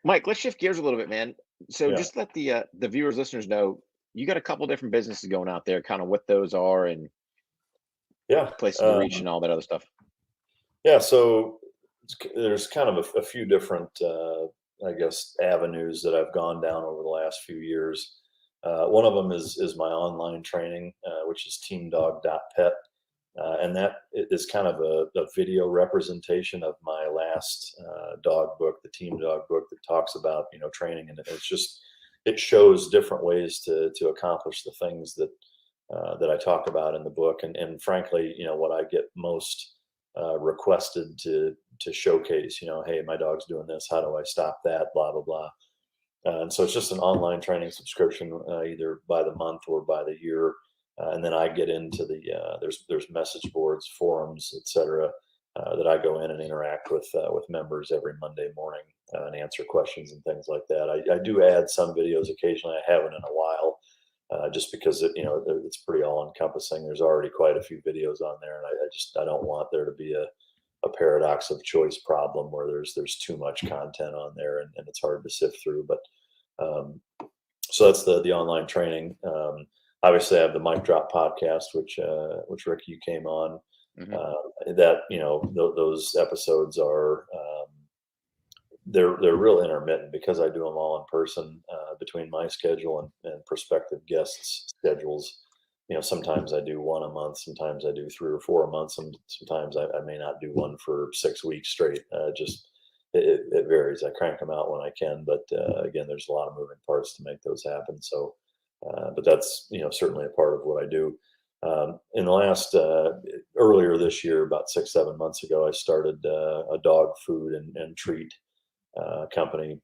Mike, let's shift gears a little bit, man. So Yeah. just let the viewers, listeners know you got a couple different businesses going out there, kind of what those are and Yeah. places to reach and all that other stuff. Yeah. So there's kind of a few different, I guess, avenues that I've gone down over the last few years. One of them is my online training, which is teamdog.pet. And that is kind of a video representation of my last dog book, the Team Dog book, that talks about training, and it shows different ways to accomplish the things that I talk about in the book, and frankly, what I get most requested to showcase, hey, my dog's doing this, how do I stop that, blah blah blah. And so it's just an online training subscription, either by the month or by the year. And then I get into there's message boards, forums, etc. That I go in and interact with members every Monday morning, and answer questions and things like that. I do add some videos occasionally. I haven't in a while, just because it's pretty all encompassing. There's already quite a few videos on there, and I don't want there to be a paradox of choice problem where there's too much content on there, and it's hard to sift through. But um, so that's the online training. Obviously, I have the Mic Drop podcast, which Rick, you came on. Hmm. That those episodes are they're real intermittent because I do them all in person, between my schedule and prospective guests' schedules. Sometimes I do one a month, sometimes I do 3 or 4 a month, sometimes I may not do one for 6 weeks straight. Just it varies. I crank them out when I can, but again, there's a lot of moving parts to make those happen. So, but that's certainly a part of what I do. In the last earlier this year, about 6 7 months ago, I started a dog food and treat company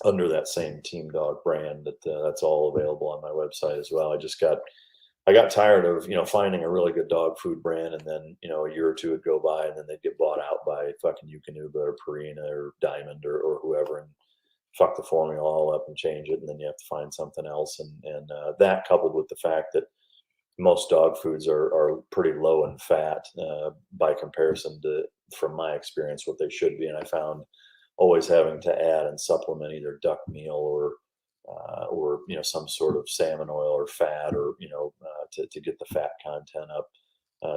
under that same Team Dog brand. That's all available on my website as well. I got tired of finding a really good dog food brand, and then a year or two would go by, and then they'd get bought out by fucking Eukanuba or Purina or Diamond or whoever, and fuck the formula all up and change it, and then you have to find something else. And that, coupled with the fact that most dog foods are pretty low in fat, by comparison to, from my experience, what they should be. And I found always having to add and supplement either duck meal or some sort of salmon oil or fat, or to get the fat content up,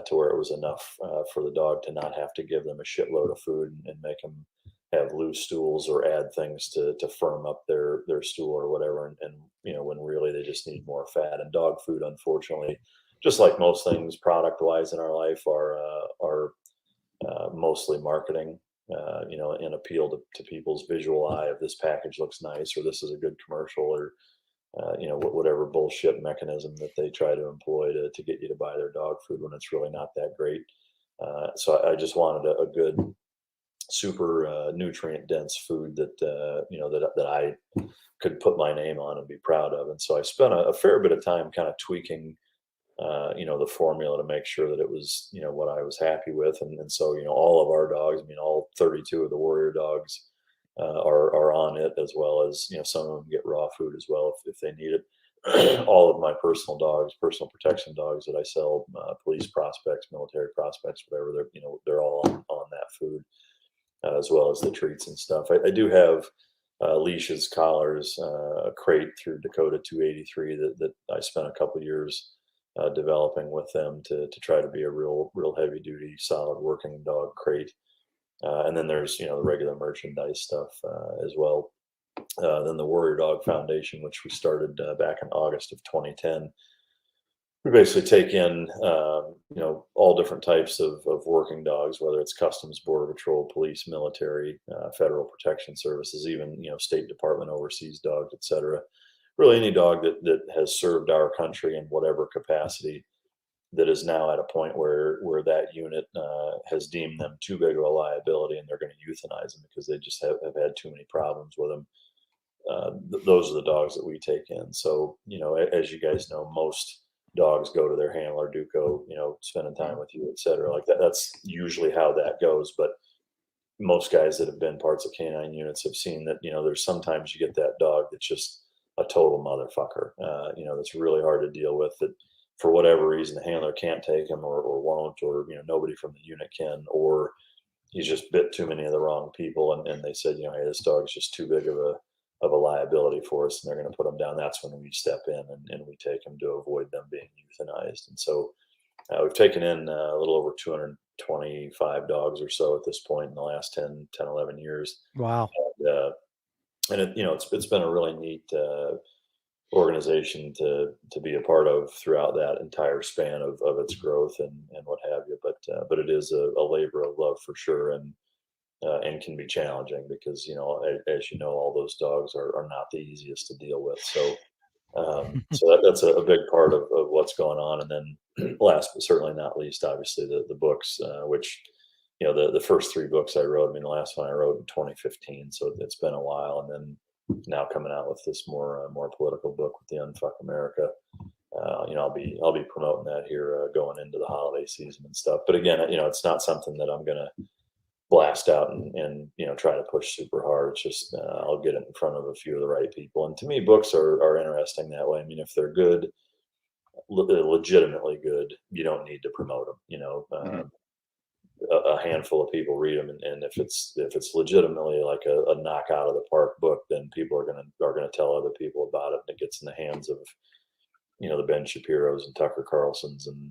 to where it was enough for the dog to not have to give them a shitload of food and make them have loose stools or add things to firm up their stool or whatever. And when really they just need more fat. And dog food, unfortunately, just like most things product wise in our life, are mostly marketing, and appeal to people's visual eye, if this package looks nice, or this is a good commercial, or whatever bullshit mechanism that they try to employ to get you to buy their dog food when it's really not that great. So I just wanted a good, super nutrient dense food that that I could put my name on and be proud of. And so I spent a fair bit of time kind of tweaking the formula to make sure that it was what I was happy with. And so all of our dogs, I mean, all 32 of the Warrior dogs are on it, as well as some of them get raw food as well if they need it. All of my personal dogs, personal protection dogs that I sell, police prospects, military prospects, whatever, they're all on that food, as well as the treats and stuff. I do have leashes, collars, a crate through Dakota 283 that I spent a couple years developing with them to try to be a real heavy duty, solid working dog crate. And then there's the regular merchandise stuff as well. Then the Warrior Dog Foundation, which we started back in August of 2010. We basically take in all different types of working dogs, whether it's Customs, Border Patrol, police, military, federal protection services, even State Department overseas dogs, etc. Really any dog that has served our country in whatever capacity, that is now at a point where that unit has deemed them too big of a liability, and they're going to euthanize them because they just have had too many problems with them. Those are the dogs that we take in. So as you guys know, most dogs go to their handler, Duco, spending time with you, etc. Like that. That's usually how that goes. But most guys that have been parts of canine units have seen that there's sometimes you get that dog that's just a total motherfucker. That's really hard to deal with. That for whatever reason the handler can't take him or won't, or nobody from the unit can, or he's just bit too many of the wrong people, and they said, hey, this dog's just too big of a liability for us, and they're going to put him down. That's when we step in and we take him to avoid them being euthanized. And so we've taken in a little over 225 dogs or so at this point in the last 11 years. Wow. And it's been a really neat organization to be a part of throughout that entire span of its growth and what have you. But it is a labor of love for sure, and can be challenging because as you know, all those dogs are not the easiest to deal with. So that's a big part of what's going on. And then last but certainly not least, obviously the books, which the first 3 books I wrote. I mean, the last one I wrote in 2015, so it's been a while. And then now coming out with this more political book with the Unfuck America. I'll be promoting that here going into the holiday season and stuff. But again, it's not something that I'm gonna blast out and try to push super hard. It's just I'll get it in front of a few of the right people. And to me, books are interesting that way. I mean, if they're good, legitimately good, you don't need to promote them. A handful of people read them, and if it's legitimately like a knock out of the park book, then people are gonna tell other people about it, and it gets in the hands of the Ben Shapiros and Tucker Carlsons, and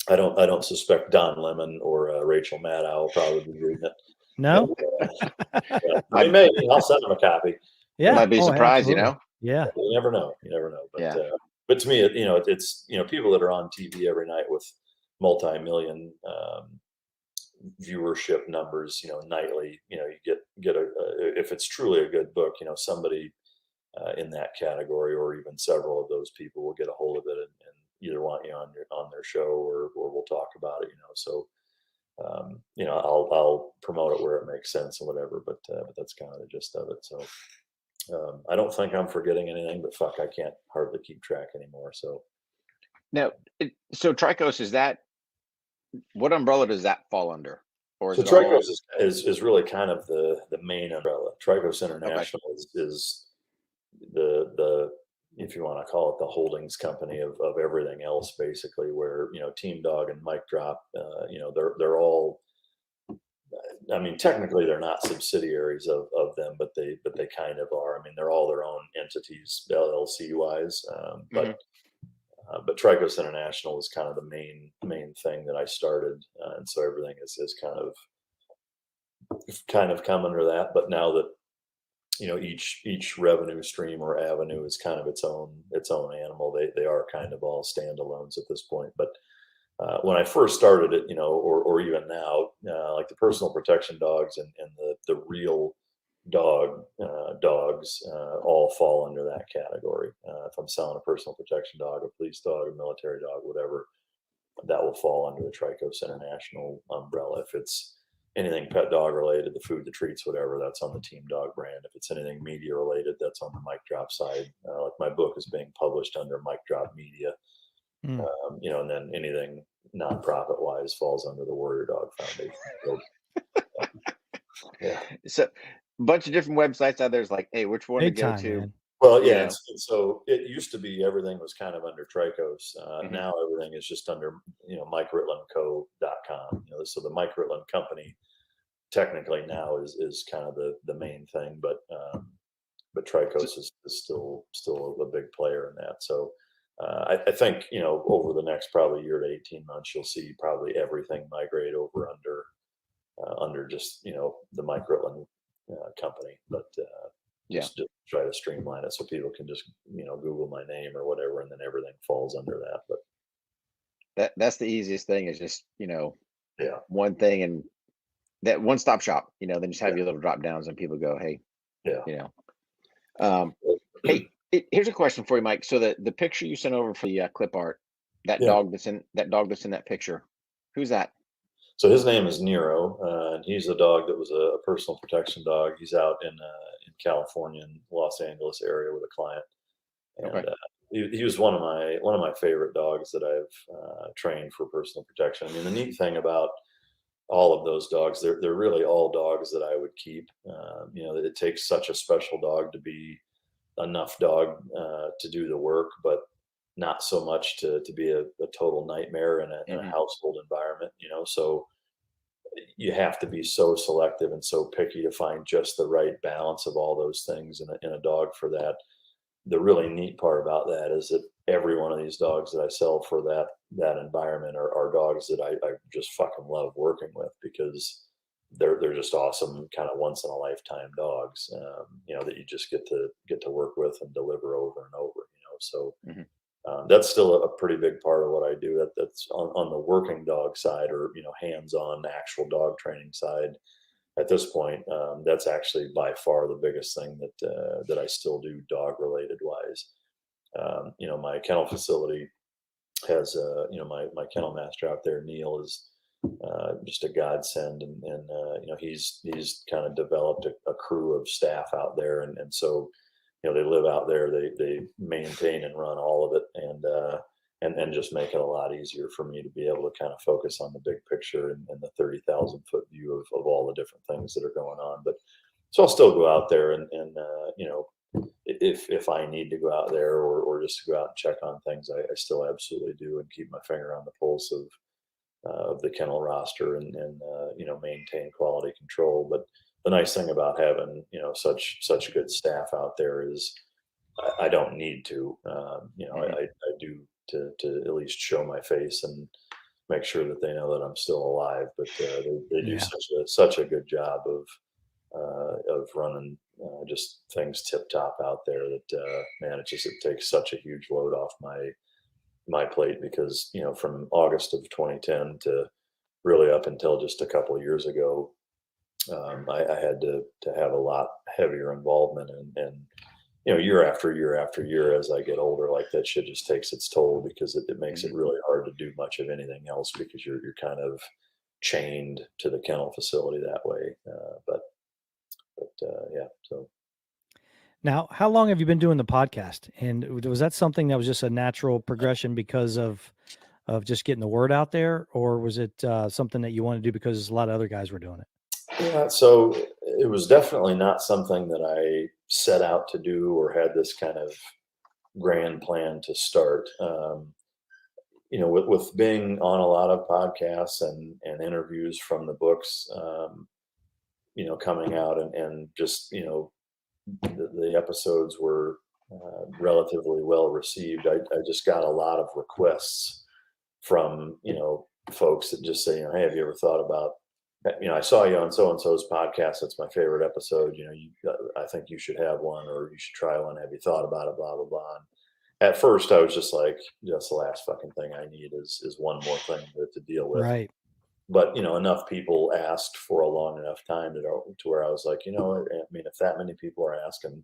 I don't suspect Don Lemon or Rachel Maddow will probably be reading it. No, I mean, maybe I'll send them a copy. yeah, Might be surprised, absolutely. Yeah, you never know. But to me, it's people that are on TV every night with multi-million viewership numbers, nightly. You get if it's truly a good book, somebody in that category or even several of those people will get a hold of it and either want you on their show or we'll talk about it. So I'll promote it where it makes sense and whatever. But that's kind of the gist of it. So I don't think I'm forgetting anything, but fuck, I can't hardly keep track anymore. So Now, so Tricos, is that, what umbrella does that fall under? Or is so it all? Tricos is really kind of the main umbrella. Tricos International is the if you want to call it the holdings company of everything else, basically, where Team Dog and Mike Drop, they're all, I mean, technically they're not subsidiaries of them, but they kind of are. I mean, they're all their own entities, LLC wise. But Tricos International is kind of the main thing that I started, and so everything is kind of come under that. But now that each revenue stream or avenue is kind of its own animal, they are kind of all standalones at this point. But when I first started it, or even now, like the personal protection dogs and the real dogs all fall under that category. If I'm selling a personal protection dog, a police dog, a military dog, whatever, that will fall under the Tricos International umbrella. If it's anything pet dog related, the food, the treats, whatever, that's on the Team Dog brand. If it's anything media related, that's on the Mike Drop side. Like my book is being published under Mike Drop Media. And then anything nonprofit wise falls under the Warrior Dog Foundation. So, yeah. So a bunch of different websites out there's like, hey, which one big to go time, to? man. Well, yeah. And so it used to be everything was kind of under Tricos. Now everything is just under MikeRitlandCo.com. So the Mike Ritland Company technically now is kind of the main thing, but Tricos is still a big player in that. So I think over the next probably year to 18 months, you'll see probably everything migrate over under just the Mike Ritland Company, but just try to streamline it so people can just Google my name or whatever, and then everything falls under that. But that's the easiest thing, is just one thing, and that one-stop shop. Then just have your little drop downs and people go, hey, hey, here's a question for you, Mike. So the picture you sent over for the clip art, that dog that's in that picture, who's that? So his name is Nero, and he's a dog that was a personal protection dog. He's out in California, in Los Angeles area with a client, and he was one of my favorite dogs that I've trained for personal protection. I mean, the neat thing about all of those dogs, they're really all dogs that I would keep. It takes such a special dog to be enough dog to do the work, but not so much to be a total nightmare in a household environment. So you have to be so selective and so picky to find just the right balance of all those things in a dog for that. The really neat part about that is that every one of these dogs that I sell for that environment are dogs that I just fucking love working with, because they're just awesome, kind of once in a lifetime dogs, that you just get to work with and deliver over and over. So Mhm. that's still a pretty big part of what I do. That's on the working dog side, or hands-on actual dog training side. At this point, that's actually by far the biggest thing that I still do dog related wise. My kennel facility has my kennel master out there, Neil, is just a godsend, and he's kind of developed a crew of staff out there, and so they live out there, they maintain and run all of it, and just make it a lot easier for me to be able to kind of focus on the big picture and the 30,000 foot view of all the different things that are going on. But so I'll still go out there, and if I need to go out there, or just to go out and check on things, I still absolutely do, and keep my finger on the pulse of the kennel roster, and maintain quality control. But the nice thing about having such good staff out there is I don't need to. I do to at least show my face and make sure that they know that I'm still alive. But they do Yeah. such a good job of running just things tip top out there that man, it takes such a huge load off my plate, because from August of 2010 to really up until just a couple of years ago, I had to have a lot heavier involvement, and year after year after year, as I get older, like, that shit just takes its toll, because it makes it really hard to do much of anything else, because you're kind of chained to the kennel facility that way. Yeah, so. Now, how long have you been doing the podcast? And was that something that was just a natural progression because of just getting the word out there, or was it something that you wanted to do because a lot of other guys were doing it? Yeah, so it was definitely not something that I set out to do or had this kind of grand plan to start. With being on a lot of podcasts and interviews from the books, coming out, and just, the episodes were relatively well received. I just got a lot of requests from, folks that just say, hey, have you ever thought about, I saw you on so and so's podcast. That's my favorite episode. I think you should have one, or you should try one. Have you thought about it? Blah blah blah. And at first, I was just like, that's the last fucking thing I need is one more thing to deal with. Right. But enough people asked for a long enough time to where I was like, I mean, if that many people are asking,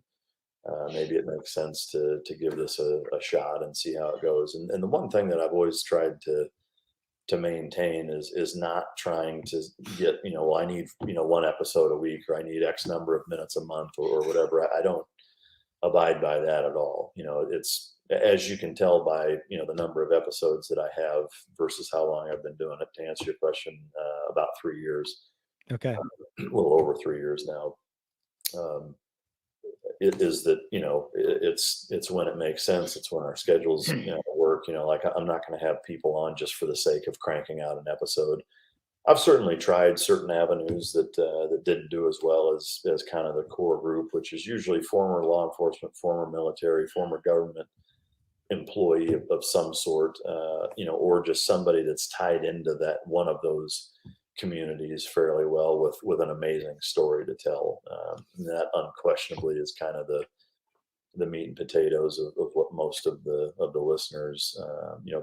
maybe it makes sense to give this a shot and see how it goes. And the one thing that I've always tried to maintain is not trying to get, well, I need, one episode a week, or I need X number of minutes a month, or whatever. I don't abide by that at all. It's, as you can tell by, the number of episodes that I have versus how long I've been doing it, to answer your question, about 3 years. Okay. A little over 3 years now. It is that, it's when it makes sense. It's when our schedules work. Like, I'm not going to have people on just for the sake of cranking out an episode. I've certainly tried certain avenues that didn't do as well as kind of the core group, which is usually former law enforcement, former military, former government employee of some sort, or just somebody that's tied into that one of those communities fairly well with an amazing story to tell. And that unquestionably is kind of the meat and potatoes of what most of the listeners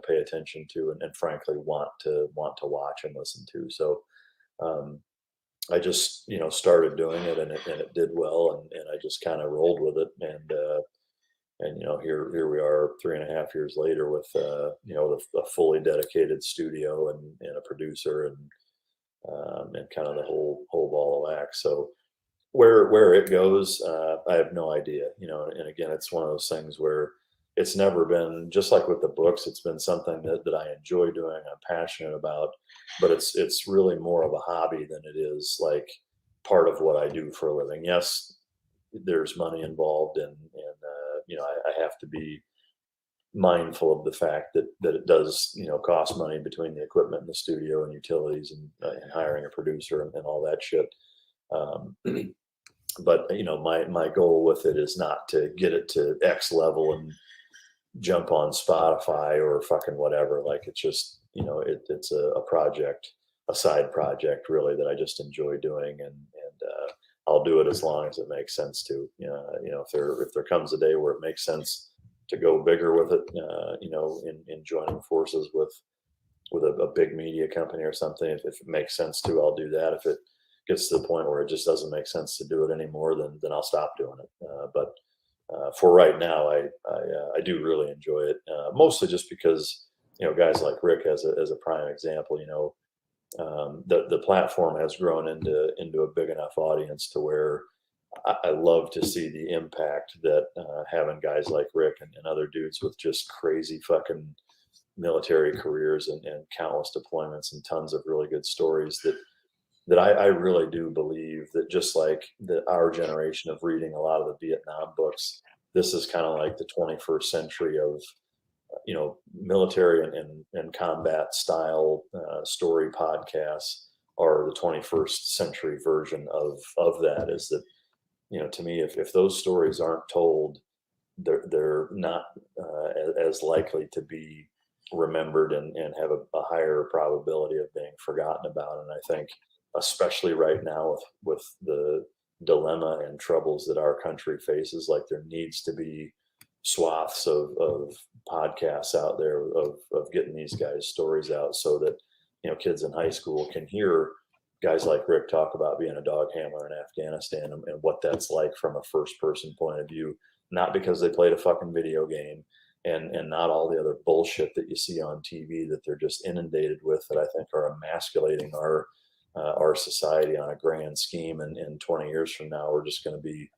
pay attention to, and frankly want to watch and listen to. So I just started doing it, and it did well, and I just kind of rolled with it, and here we are 3.5 years later with a fully dedicated studio and a producer, and kind of the whole ball of wax. So where it goes, I have no idea, and again, it's one of those things where it's never been, just like with the books, it's been something that I enjoy doing, I'm passionate about, but it's really more of a hobby than it is like part of what I do for a living. Yes, there's money involved, and I have to be mindful of the fact that it does, cost money between the equipment in the studio and utilities and hiring a producer and all that shit. But my goal with it is not to get it to X level and jump on Spotify or fucking whatever. Like, it's just, it's a project, a side project really, that I just enjoy doing. And I'll do it as long as it makes sense to, if there comes a day where it makes sense to go bigger with it, in joining forces with a big media company or something, if it makes sense to, I'll do that. If it gets to the point where it just doesn't make sense to do it anymore, then I'll stop doing it. But for right now, I do really enjoy it, mostly just because, guys like Rick as a prime example, the platform has grown into a big enough audience to where I love to see the impact that having guys like Rick and other dudes with just crazy fucking military careers and countless deployments and tons of really good stories that I really do believe that, just like our generation of reading a lot of the Vietnam books, this is kind of like the 21st century of, military and combat style story podcasts are the 21st century version of that. Is that, to me, if those stories aren't told, they're not as likely to be remembered and have a higher probability of being forgotten about. And I think, especially right now with the dilemma and troubles that our country faces, like, there needs to be swaths of podcasts out there of getting these guys' stories out, so that, kids in high school can hear guys like Rick talk about being a dog handler in Afghanistan and what that's like from a first person point of view, not because they played a fucking video game and not all the other bullshit that you see on TV that they're just inundated with, that I think are emasculating our society on a grand scheme. And 20 years from now, we're just going to be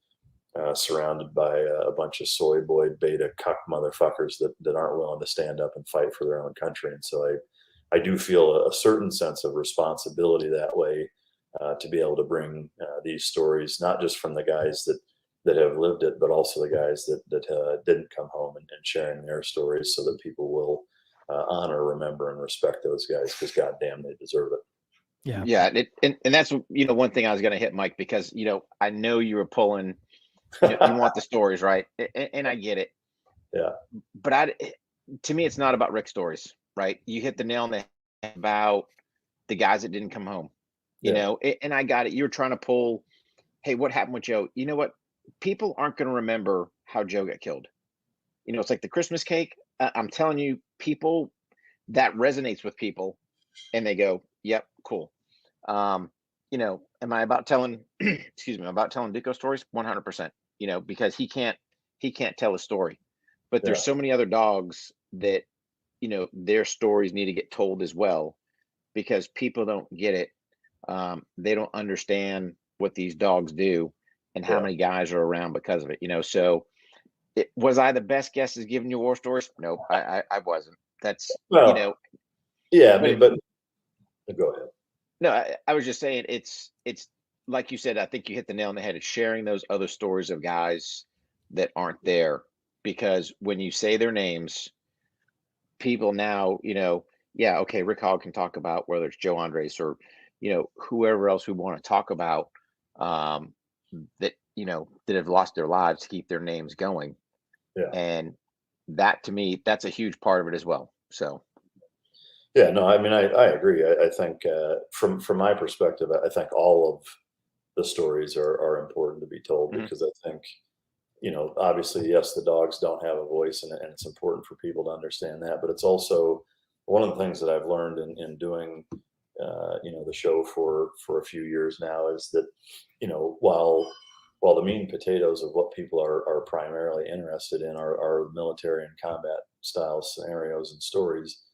surrounded by a bunch of soy boy beta cuck motherfuckers that aren't willing to stand up and fight for their own country. And so I do feel a certain sense of responsibility that way, to be able to bring these stories, not just from the guys that have lived it, but also the guys that didn't come home, and sharing their stories, so that people will honor, remember, and respect those guys, because goddamn, they deserve it. Yeah. Yeah. And that's, one thing I was going to hit, Mike, because, I know you were pulling, you want the stories, right? And I get it. Yeah. But to me, it's not about Rick stories, right? You hit the nail on the head about the guys that didn't come home, and I got it. You're trying to pull, hey, what happened with Joe? You know what? People aren't going to remember how Joe got killed. It's like the Christmas cake. I'm telling you, people, that resonates with people, and they go, yep, cool. Am I about telling, excuse me, about telling Duco stories? 100%, because he can't tell a story, but there's so many other dogs that, their stories need to get told as well, because people don't get it. They don't understand what these dogs do and how many guys are around because of it, so was I the best guess as giving you war stories? Nope, I wasn't. That's, yeah, but go ahead. No, I was just saying, it's like you said, I think you hit the nail on the head. It's sharing those other stories of guys that aren't there, because when you say their names, people now, yeah, okay, Rick Hogg can talk about whether it's Joe Andres or, whoever else we want to talk about, that, that have lost their lives to keep their names going. Yeah. And that, to me, that's a huge part of it as well. So. Yeah, no, I mean, I agree. I think from my perspective, I think all of the stories are important to be told, because I think, obviously, yes, the dogs don't have a voice, and it's important for people to understand that. But it's also one of the things that I've learned in doing, the show for a few years now, is that, while the meat and potatoes of what people are primarily interested in are military and combat style scenarios and stories,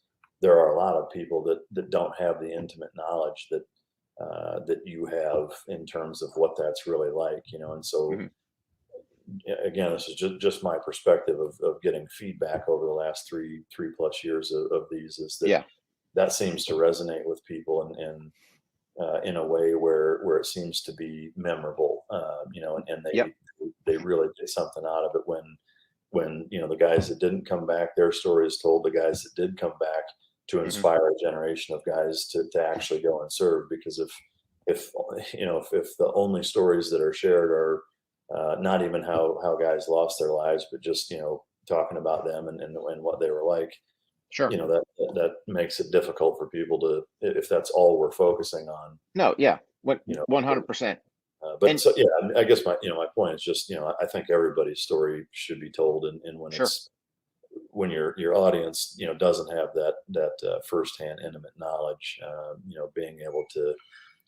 there are a lot of people that don't have the intimate knowledge that you have in terms of what that's really like, and so again, this is just my perspective of getting feedback over the last three plus years of these, is that seems to resonate with people and in a way where it seems to be memorable, and they really get something out of it when, the guys that didn't come back, their stories told the guys that did come back to inspire a generation of guys to actually go and serve. Because if the only stories that are shared are not even how guys lost their lives, but just, talking about them and what they were like, Sure. that makes it difficult for people to, if that's all we're focusing on. No, yeah, 100%. But so, yeah, I guess my point is just, I think everybody's story should be told, and when Sure. it's when your audience, doesn't have that firsthand intimate knowledge, being able to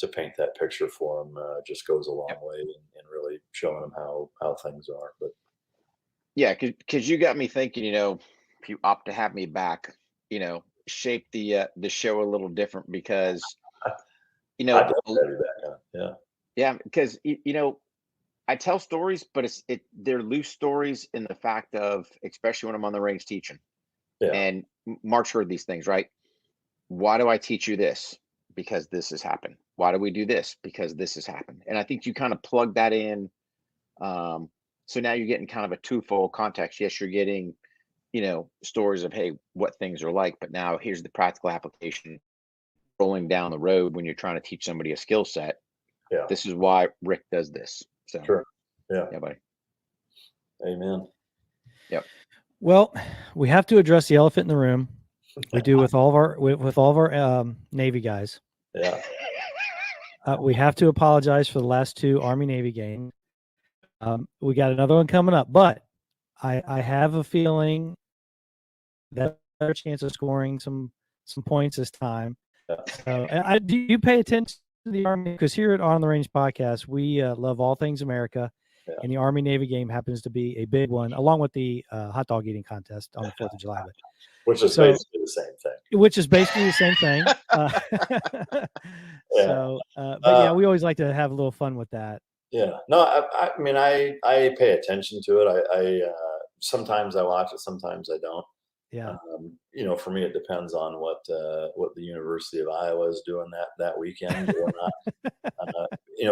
paint that picture for them just goes a long way in really showing them how things are. But yeah, because you got me thinking, if you opt to have me back, shape the show a little different, because I definitely have you back on. Yeah, because I tell stories, but they're loose stories in the fact of, especially when I'm on the range teaching. Yeah. And Mark's heard these things, right? Why do I teach you this? Because this has happened. Why do we do this? Because this has happened. And I think you kind of plug that in. So now you're getting kind of a twofold context. Yes, you're getting, stories of, hey, what things are like, but now here's the practical application rolling down the road when you're trying to teach somebody a skill set. Yeah. This is why Rick does this. So Sure. Yeah. Yeah, buddy. Amen. Yep. Well, we have to address the elephant in the room. We do with all of our Navy guys. Yeah. We have to apologize for the last two Army Navy games. We got another one coming up, but I have a feeling that better chance of scoring some points this time. So, do you pay attention to the Army? Because here at On the Range podcast, we love all things America, and the Army Navy game happens to be a big one, along with the hot dog eating contest on the 4th of July. Which is basically the same thing. Which is basically the same thing. But yeah, we always like to have a little fun with that. Yeah. No, I mean, I pay attention to it. I sometimes I watch it, sometimes I don't. Yeah. For me, it depends on what the University of Iowa is doing that weekend or not.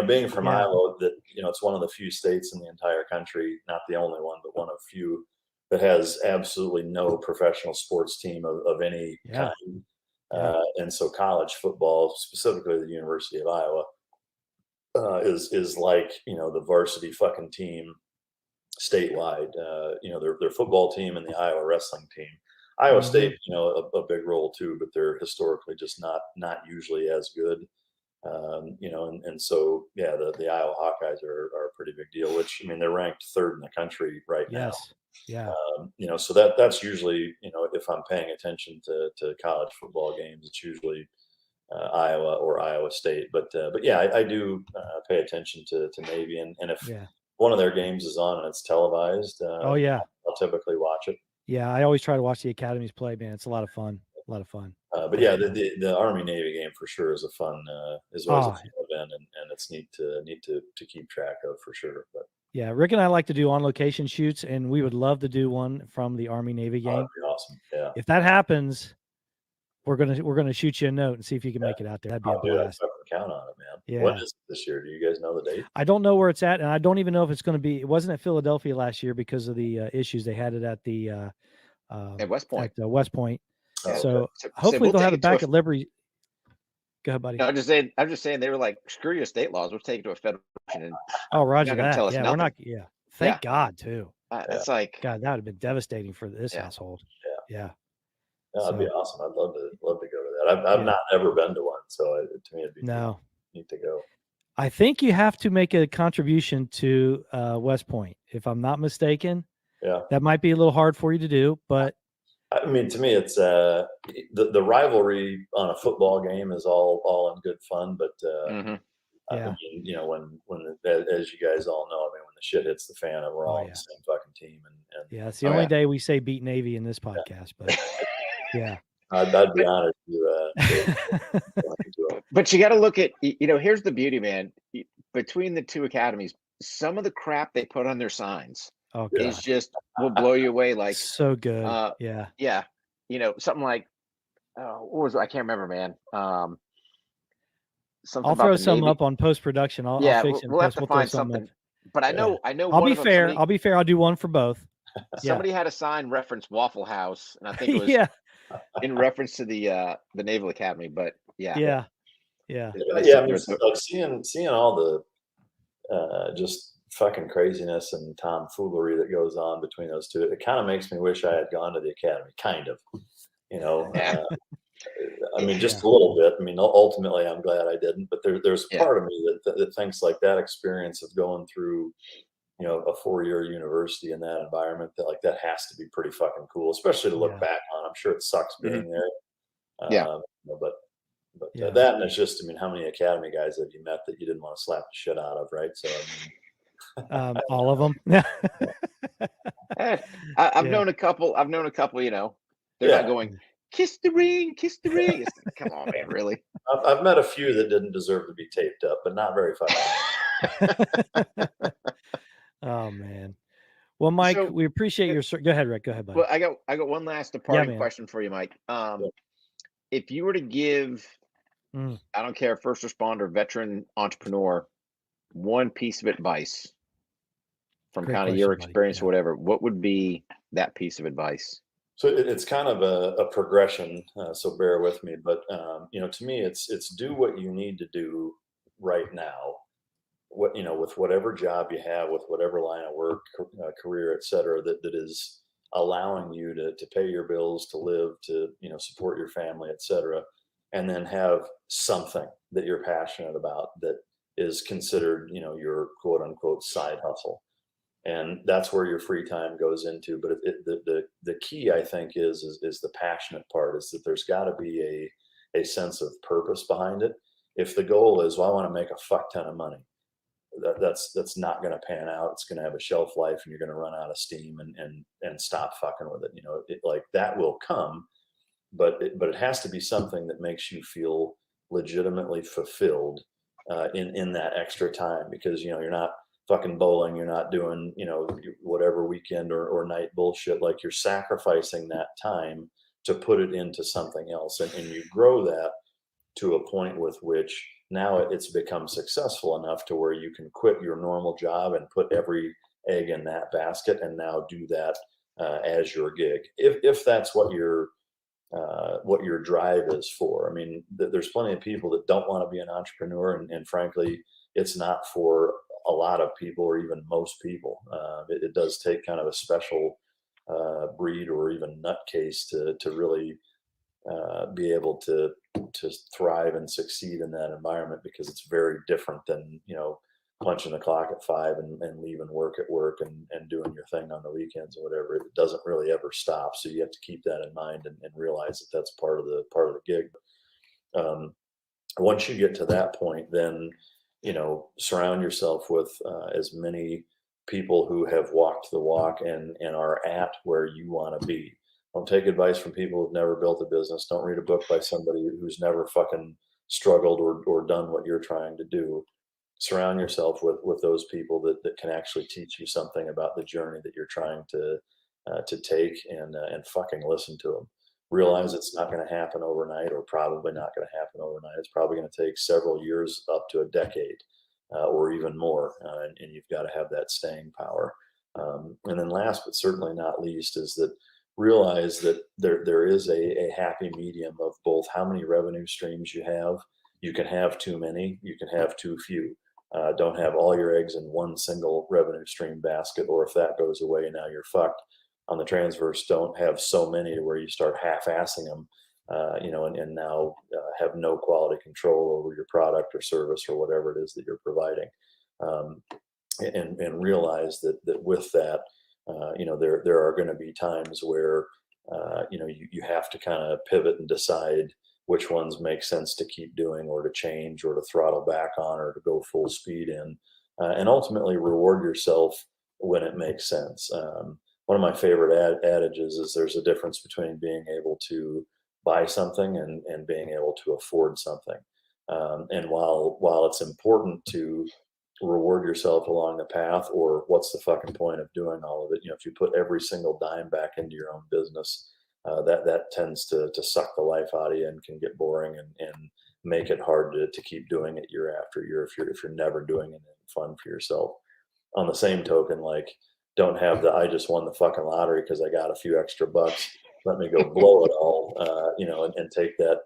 Being from Iowa, that it's one of the few states in the entire country, not the only one, but one of few, that has absolutely no professional sports team of any kind. And so college football, specifically the University of Iowa, is like, the varsity fucking team statewide. Their football team and the Iowa wrestling team. Iowa State, a big role too, but they're historically just not usually as good. And so, the Iowa Hawkeyes are a pretty big deal, which, I mean, they're ranked 3rd in the country right now. Yeah. So that's usually, if I'm paying attention to college football games, it's usually Iowa or Iowa State. But yeah, I do pay attention to Navy, and if one of their games is on and it's televised, I'll typically watch it. Yeah, I always try to watch the academies play, man. It's a lot of fun. But yeah, the Army Navy game for sure is a fun is always a fun event, and it's neat to keep track of for sure. But yeah, Rick and I like to do on location shoots, and we would love to do one from the Army Navy game. That'd be awesome. Yeah. If that happens, we're gonna shoot you a note and see if you can make it out there. That'd be a blast. Count on it, man. Yeah. When is it this year? Do you guys know the date? I don't know where it's at, and I don't even know if it's going to be. It wasn't at Philadelphia last year because of the issues. They had it at the at West Point. At West Point. So hopefully they'll have it back at Liberty. Go ahead, buddy. No, I'm just saying they were like, screw your state laws. We'll take it to a federal and Roger that. Yeah, we're not. Yeah, thank God too. It's like, God, that would have been devastating for this household. Yeah. No, that'd be awesome. I'd love to go to that. I've not ever been to one, so to me it'd be neat to go. I think you have to make a contribution to West Point, if I'm not mistaken. Yeah, that might be a little hard for you to do, but I mean, to me, it's the rivalry on a football game is all in good fun, but I mean, when as you guys all know, I mean, when the shit hits the fan, and we're all on the same fucking team, and it's the only day we say beat Navy in this podcast, but I'd be honored to. But you got to look at, here's the beauty, man. Between the two academies, some of the crap they put on their signs is just will blow you away. Like, so good. Something like, what was it? I can't remember, man. I'll throw some up on post production. I'll fix it. We'll have to find something. But I know. I'll be fair. I'll do one for both. somebody had a sign reference Waffle House, and I think it was Yeah. in reference to the Naval Academy. But yeah, Yeah. Yeah. Yeah, I mean, like seeing all the just fucking craziness and tomfoolery that goes on between those two, it kind of makes me wish I had gone to the academy. Kind of, you know. yeah, I mean, just Yeah. a little bit. I mean, ultimately, I'm glad I didn't. But there's a yeah, part of me that thinks like that experience of going through, you know, a 4-year university in that environment, that like that has to be pretty fucking cool, especially to look Yeah. back on. I'm sure it sucks hmm being there, yeah. you know, but Yeah. that, and it's just, I mean, how many academy guys have you met that you didn't want to slap the shit out of, right? So I mean, All of them. Eh, I've Yeah. known a couple. I've known a couple. You know, they're not yeah, going kiss the ring, kiss the ring. It's like, come on, man, really? I've met a few that didn't deserve to be taped up, but not very fucking Oh man. Well, Mike, So, we appreciate uh, your go ahead, Rick. Go ahead, well, buddy. I got one last Yeah, departing man. question for you, Mike. many. If you were to give, Mm, I don't care, first responder, veteran entrepreneur, one piece of advice from great kind of your question, buddy. experience or Yeah. whatever, what would be that piece of advice? So it's kind of a progression. So bear with me, but you know, to me, it's do what you need to do right now. What, you know, with whatever job you have, with whatever line of work, career, et cetera, that is allowing you to pay your bills, to live, to, you know, support your family, et cetera, and then have something that you're passionate about that is considered, you know, your quote unquote side hustle, and that's where your free time goes into. But the key, I think, is the passionate part, is that there's got to be a sense of purpose behind it. If the goal is, well, I want to make a fuck ton of money, that's not going to pan out. It's going to have a shelf life, and you're going to run out of steam and stop fucking with it. You know, like that will come, but it has to be something that makes you feel legitimately fulfilled in that extra time, because, you know, you're not fucking bowling, you're not doing, you know, whatever weekend or night bullshit. Like, you're sacrificing that time to put it into something else, and you grow that to a point with which now it's become successful enough to where you can quit your normal job and put every egg in that basket, and now do that as your gig, if that's what your drive is for. I mean, there's plenty of people that don't want to be an entrepreneur, and frankly, it's not for a lot of people, or even most people. It does take kind of a special breed or even nutcase to really be able to thrive and succeed in that environment, because it's very different than, you know, punching the clock at 5 and leaving work at work and doing your thing on the weekends or whatever. It doesn't really ever stop. So you have to keep that in mind and realize that that's part of the gig. Um, Once you get to that point, then, you know, surround yourself with as many people who have walked the walk and are at where you want to be. Don't take advice from people who've never built a business. Don't read a book by somebody who's never fucking struggled or done what you're trying to do. Surround yourself with those people that can actually teach you something about the journey that you're trying to take, and fucking listen to them. Realize it's not going to happen overnight, or probably not going to happen overnight. It's probably going to take several years, up to a decade, or even more, and you've got to have that staying power. And then last but certainly not least is that realize that there is a happy medium of both how many revenue streams you have. You can have too many, you can have too few. Don't have all your eggs in one single revenue stream basket, or if that goes away, now you're fucked. On the transverse, don't have so many to where you start half-assing them, you know, and now have no quality control over your product or service or whatever it is that you're providing. Um, and realize that with that, you know, there are going to be times where, you know, you have to kind of pivot and decide which ones make sense to keep doing, or to change, or to throttle back on, or to go full speed in, and ultimately reward yourself when it makes sense. One of my favorite adages is there's a difference between being able to buy something and being able to afford something. And while it's important to reward yourself along the path, or what's the fucking point of doing all of it? You know, if you put every single dime back into your own business, that tends to suck the life out of you, and can get boring, and make it hard to keep doing it year after year if you're never doing anything fun for yourself. On the same token, like, don't have the I just won the fucking lottery because I got a few extra bucks. Let me go blow it all, and take that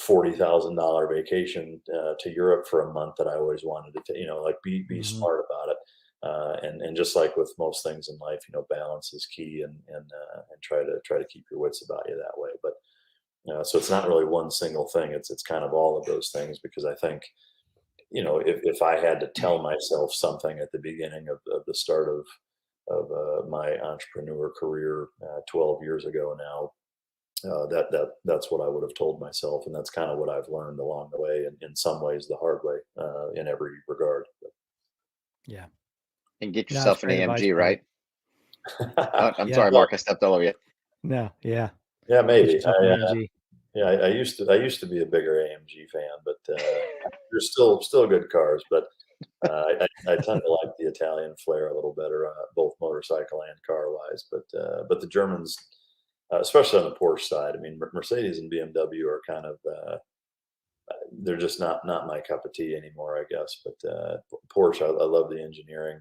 $40,000 vacation to Europe for a month that I always wanted to take. Like be smart about it, and just like with most things in life, balance is key, and try to keep your wits about you that way. But so it's not really one single thing. It's kind of all of those things, because I think if I had to tell myself something at the beginning of the start of my entrepreneur career 12 years ago now, that's what I would have told myself, and that's kind of what I've learned along the way, and in some ways the hard way, in every regard. Yeah. And get yourself an AMG, right? I'm Yeah. sorry, Mark, I stepped all over you. No, yeah. Yeah, maybe. AMG. I used to be a bigger AMG fan, but they're still good cars. But I tend to like the Italian flair a little better, both motorcycle and car wise. But the Germans, especially on the Porsche side, I mean, Mercedes and BMW are kind of they're just not my cup of tea anymore, I guess. But Porsche, I love the engineering,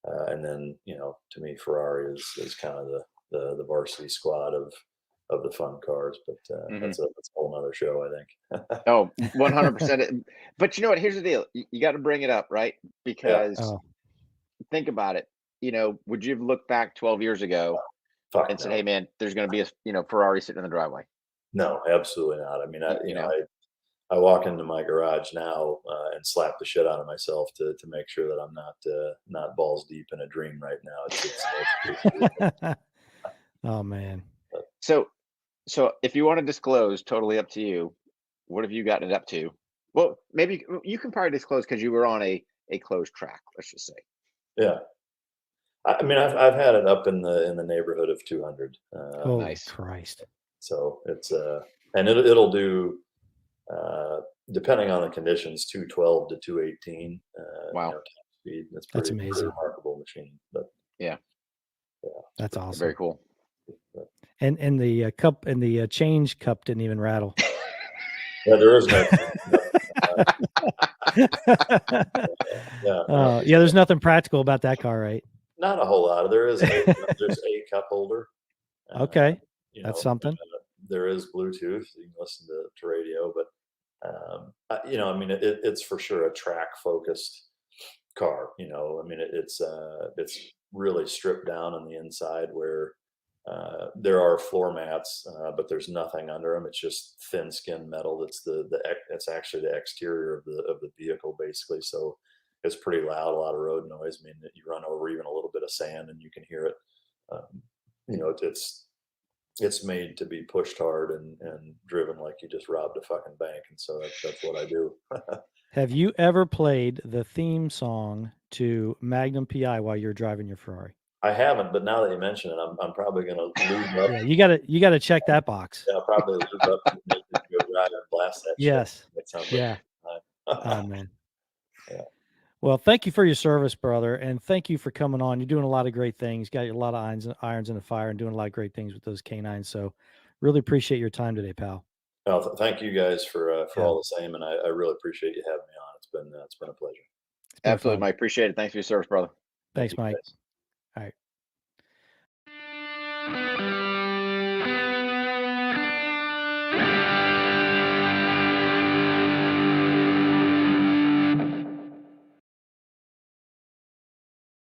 and then to me, Ferrari is kind of the varsity squad of the fun cars. But that's a whole nother show, I think. Oh, 100%. But you know what? Here's the deal. You got to bring it up, right? Because think about it. Would you have looked back 12 years ago and said, "Hey, man, there's going to be a Ferrari sitting in the driveway"? No, absolutely not. I mean, I walk into my garage now and slap the shit out of myself to make sure that I'm not balls deep in a dream right now. Oh man. So if you want to disclose, totally up to you. What have you gotten it up to? Well, maybe you can probably disclose because you were on a closed track, let's just say. Yeah. I mean, I've had it up in the neighborhood of 200. Holy Nice. Christ. So it's and it'll do, depending on the conditions, 212 to 218. Wow. Top speed. That's pretty amazing. remarkable machine. But yeah, that's awesome. Very cool. And the cup and the change cup didn't even rattle. Yeah, there is no. There's nothing practical about that car, right? Not a whole lot. There's a cup holder. Okay, that's something. There is Bluetooth. You can listen to radio, but I mean, it's for sure a track focused car. I mean, it's really stripped down on the inside, where there are floor mats, but there's nothing under them. It's just thin skin metal. It's actually the exterior of the vehicle, basically. So it's pretty loud, a lot of road noise. I mean, you run over even a little bit of sand and you can hear it. It's made to be pushed hard and driven like you just robbed a fucking bank. And so that's what I do. Have you ever played the theme song to Magnum PI while you're driving your Ferrari? I haven't, but now that you mention it, I'm probably going to lube up. Yeah, you gotta check that box. Yeah, I'll probably lube up and make it go drive and blast that. Yes. Shit. That sounds yeah. Like Oh man. Yeah. Well, thank you for your service, brother, and thank you for coming on. You're doing a lot of great things. Got a lot of irons in the fire, and doing a lot of great things with those canines. So, really appreciate your time today, pal. Well, thank you guys for all the same, and I really appreciate you having me on. It's been a pleasure. Absolutely, Mike. Appreciate it. Thanks for your service, brother. Thanks, Mike. Guys. All right.